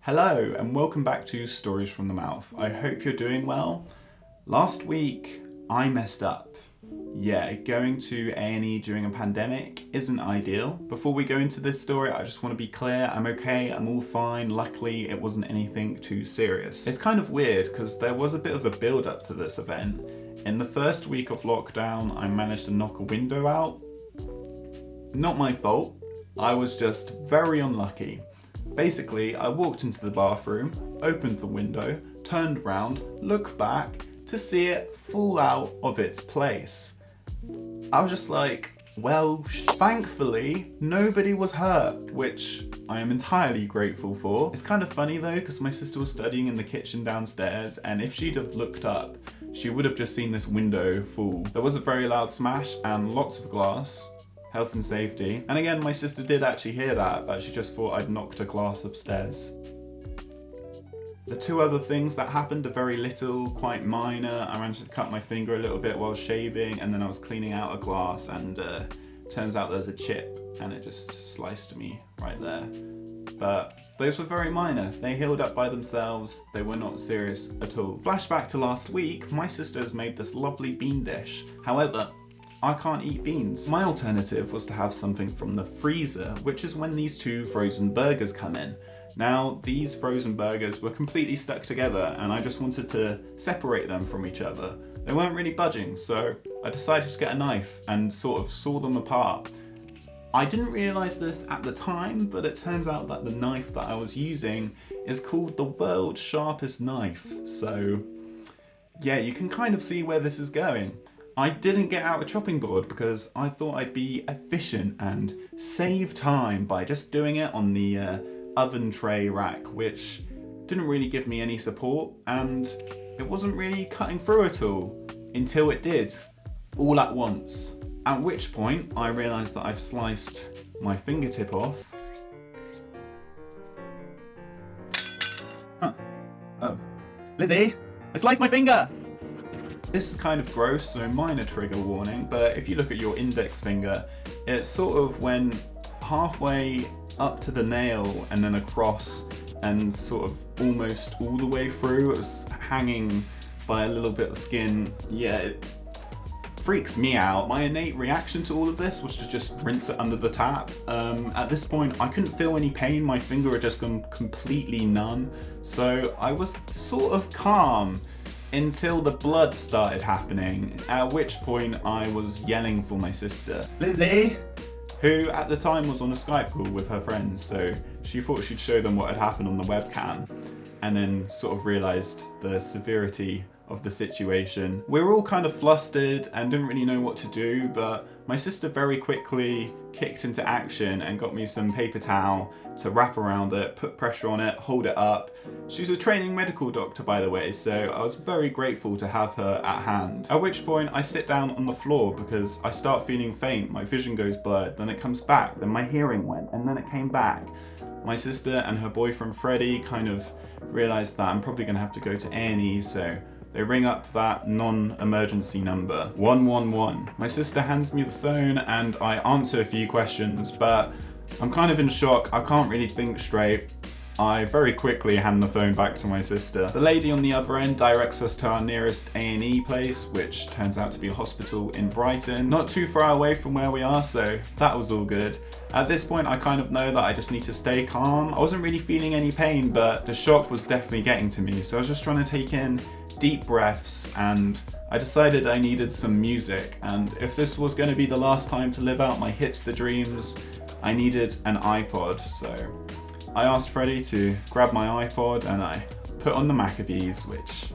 Hello and welcome back to Stories from the Mouth. I hope you're doing well. Last week I messed up. Yeah, going to A&E during a pandemic isn't ideal. Before we go into this story, I just want to be clear, I'm okay, I'm all fine. Luckily, it wasn't anything too serious. It's kind of weird because there was a bit of a build up to this event. In the first week of lockdown, I managed to knock a window out. Not my fault. I was just very unlucky. Basically, I walked into the bathroom, opened the window, turned around, looked back to see it fall out of its place. I was just like, well, thankfully, nobody was hurt, which I am entirely grateful for. It's kind of funny though, because my sister was studying in the kitchen downstairs, and if she'd have looked up, she would have just seen this window fall. There was a very loud smash and lots of glass. Health and safety. And again, my sister did actually hear that, but she just thought I'd knocked a glass upstairs. The two other things that happened are very little, quite minor. I managed to cut my finger a little bit while shaving, and then I was cleaning out a glass, and turns out there's a chip, and it just sliced me right there. But those were very minor. They healed up by themselves. They were not serious at all. Flashback to last week, my sister has made this lovely bean dish. However, I can't eat beans. My alternative was to have something from the freezer, which is when these two frozen burgers come in. Now, these frozen burgers were completely stuck together, and I just wanted to separate them from each other. They weren't really budging, so I decided to get a knife and sort of saw them apart. I didn't realise this at the time, but it turns out that the knife that I was using is called the world's sharpest knife. So yeah, you can kind of see where this is going. I didn't get out a chopping board because I thought I'd be efficient and save time by just doing it on the oven tray rack, which didn't really give me any support, and it wasn't really cutting through at all until it did, all at once. At which point I realised that I've sliced my fingertip off. Huh. Oh. Lizzie, I sliced my finger! This is kind of gross, so minor trigger warning, but if you look at your index finger, it sort of went halfway up to the nail and then across and sort of almost all the way through. It was hanging by a little bit of skin. Yeah, it freaks me out. My innate reaction to all of this was to just rinse it under the tap. At this point, I couldn't feel any pain. My finger had just gone completely numb, so I was sort of calm until the blood started happening, at which point I was yelling for my sister, Lizzie, who at the time was on a Skype call with her friends, so she thought she'd show them what had happened on the webcam, and then sort of realised the severity of the situation. We were all kind of flustered and didn't really know what to do, but my sister very quickly kicked into action and got me some paper towel to wrap around it, put pressure on it, hold it up. She's a training medical doctor, by the way, so I was very grateful to have her at hand. At which point I sit down on the floor because I start feeling faint, my vision goes blurred, then it comes back, then my hearing went, and then it came back. My sister and her boyfriend Freddie kind of realised that I'm probably going to have to go to A&E, so they ring up that non-emergency number, 111. My sister hands me the phone and I answer a few questions, but I'm kind of in shock. I can't really think straight. I very quickly hand the phone back to my sister. The lady on the other end directs us to our nearest A&E place, which turns out to be a hospital in Brighton, not too far away from where we are, so that was all good. At this point, I kind of know that I just need to stay calm. I wasn't really feeling any pain, but the shock was definitely getting to me, so I was just trying to take in deep breaths, and I decided I needed some music, and if this was going to be the last time to live out my hipster dreams, I needed an iPod. So I asked Freddie to grab my iPod and I put on the Maccabees, which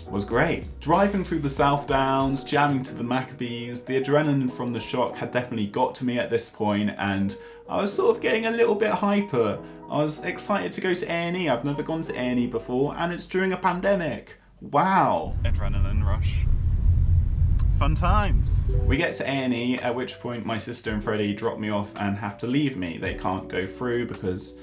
was great. Driving through the South Downs, jamming to the Maccabees, the adrenaline from the shock had definitely got to me at this point, and I was sort of getting a little bit hyper. I was excited to go to A&E. I've never gone to A&E before, and it's during a pandemic. Wow. Adrenaline rush. Fun times. We get to A&E, at which point my sister and Freddie drop me off and have to leave me. They can't go through because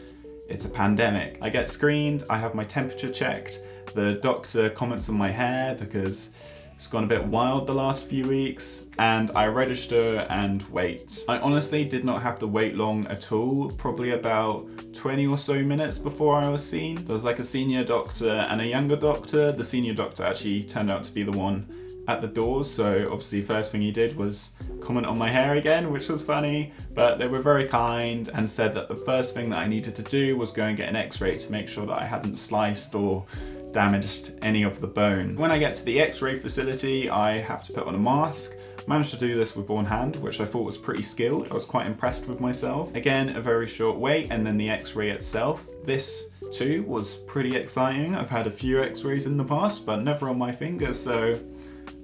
it's a pandemic. I get screened, I have my temperature checked, the doctor comments on my hair because It's gone a bit wild the last few weeks, and I register and wait. I honestly did not have to wait long at all, probably about 20 or so minutes before I was seen. There was like a senior doctor and a younger doctor. The senior doctor actually turned out to be the one at the doors, so obviously first thing he did was comment on my hair again, which was funny, but they were very kind and said that the first thing that I needed to do was go and get an x-ray to make sure that I hadn't sliced or damaged any of the bone. When I get to the x-ray facility, I have to put on a mask. Managed to do this with one hand, which I thought was pretty skilled. I was quite impressed with myself. Again, a very short wait, and then the x-ray itself. This too was pretty exciting. I've had a few x-rays in the past, but never on my finger, so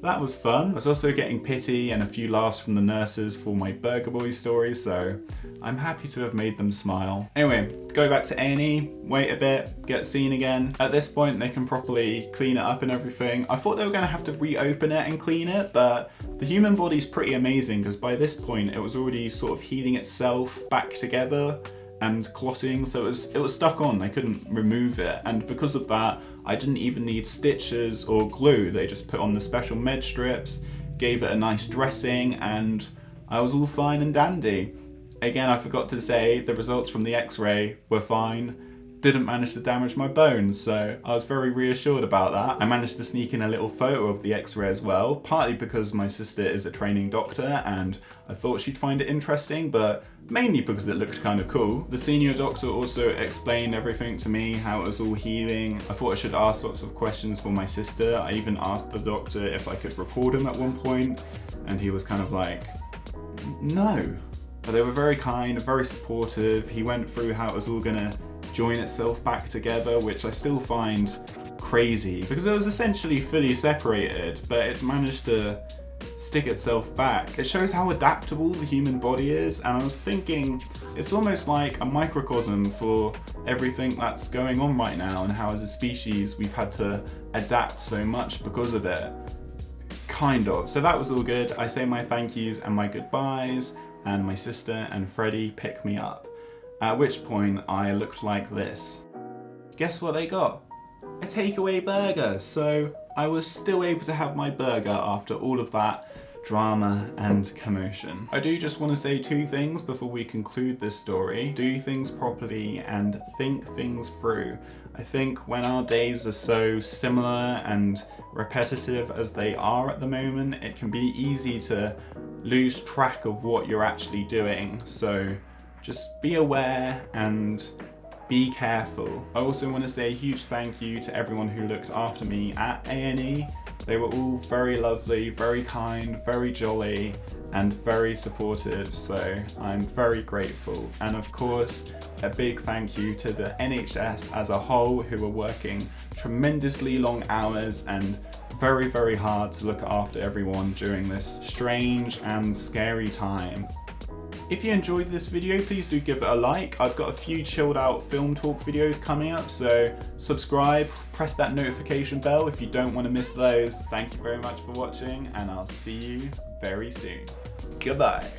that was fun. I was also getting pity and a few laughs from the nurses for my Burger Boy story, so I'm happy to have made them smile. Anyway, go back to A&E, wait a bit, get seen again. At this point, they can properly clean it up and everything. I thought they were gonna have to reopen it and clean it, but the human body's pretty amazing because by this point, it was already sort of healing itself back together and clotting, so it was stuck on. They couldn't remove it, and because of that, I didn't even need stitches or glue. They just put on the special med strips, gave it a nice dressing, and I was all fine and dandy. Again, I forgot to say the results from the x-ray were fine. Didn't manage to damage my bones, so I was very reassured about that. I managed to sneak in a little photo of the x-ray as well, partly because my sister is a training doctor and I thought she'd find it interesting, but mainly because it looked kind of cool. The senior doctor also explained everything to me, how it was all healing. I thought I should ask lots of questions for my sister. I even asked the doctor if I could record him at one point, and he was kind of like, no. But they were very kind, very supportive. He went through how it was all gonna join itself back together, which I still find crazy because it was essentially fully separated, but it's managed to stick itself back. It shows how adaptable the human body is, and I was thinking it's almost like a microcosm for everything that's going on right now and how as a species we've had to adapt so much because of it. Kind of. So that was all good. I say my thank yous and my goodbyes, and my sister and Freddie pick me up. At which point I looked like this. Guess what they got? A takeaway burger. So I was still able to have my burger after all of that drama and commotion. I do just want to say two things before we conclude this story. Do things properly and think things through. I think when our days are so similar and repetitive as they are at the moment, it can be easy to lose track of what you're actually doing. So just be aware and be careful. I also want to say a huge thank you to everyone who looked after me at A&E. They were all very lovely, very kind, very jolly, and very supportive, so I'm very grateful. And of course, a big thank you to the NHS as a whole, who were working tremendously long hours and very, very hard to look after everyone during this strange and scary time. If you enjoyed this video, please do give it a like. I've got a few chilled out film talk videos coming up, so subscribe, press that notification bell if you don't want to miss those. Thank you very much for watching, and I'll see you very soon. Goodbye.